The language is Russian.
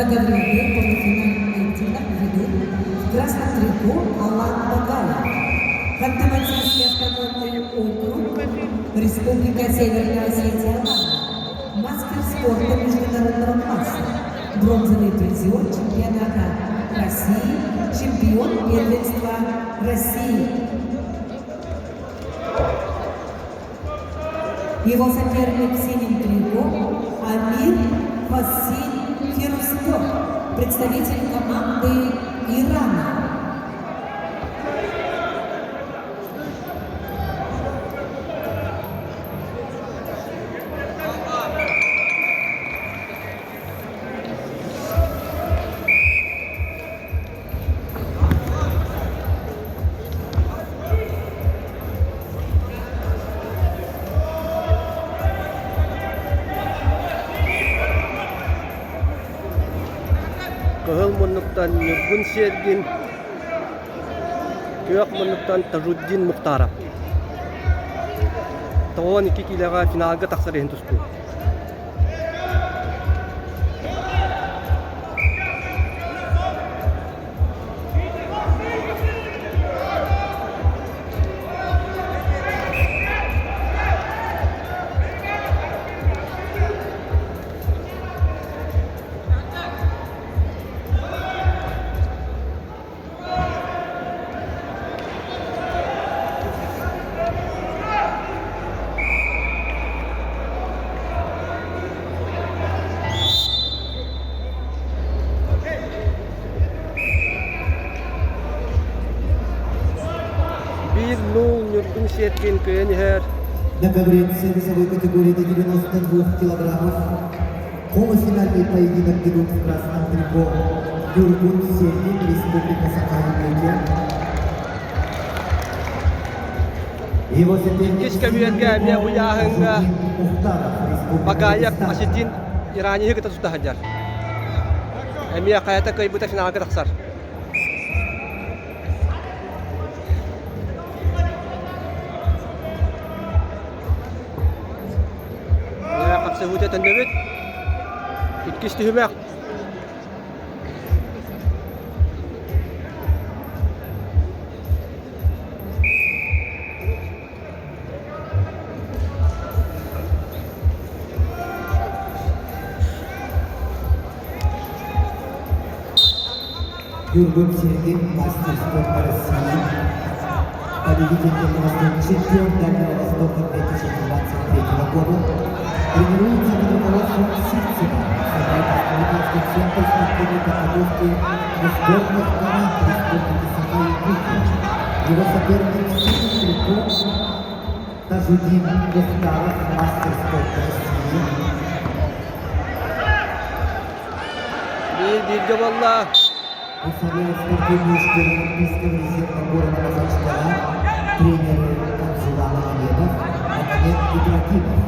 Договоренный полуфинальный поединок ведут в красном трико Алан Багаев. Ханты-Мансийский автономный округ, Республика Северная Осетия, Алана. Мастер спорта международного класса. Бронзовый призер чемпионата России, чемпион первенства России. Его соперник в синем трико Амир Фасин Фирустов, представитель команды Ирана. Kahıl Munuk'tan Yurgun Sergin, Kök Munuk'tan Tajuddin Muhtarab. Tağın 2 kiloga finalga taqsir hentusku. Yurgun Sergin Köyeniher. На конкуренции весовой категории до 92 килограммов. Полуфинальный поединок ведут в красном трико Юргун Сергин, Республика Саха-Якутия. Его соперник Багаев Асидин Ирани kita sudah hajar. Emia kayata ke ibu tak final ke taksar. Sehuja tandewit itkis tihumak Юргун Сергин, мастер спорта России, победитель первенства, чемпион Дальнего Востока 2023 года. Тренируется под руководством Сивцева, собрательского центра спортивной подготовки сборных команд Республики Саха-Якутия. Его соперник в синем трико Тажудин Мухтаров, мастер спорта России. Bilgi valla. Представляет спортивную школу Олимпийского резервного города Казахстана тренеры Танзулана Мамедов, Магомед Ибрагимов.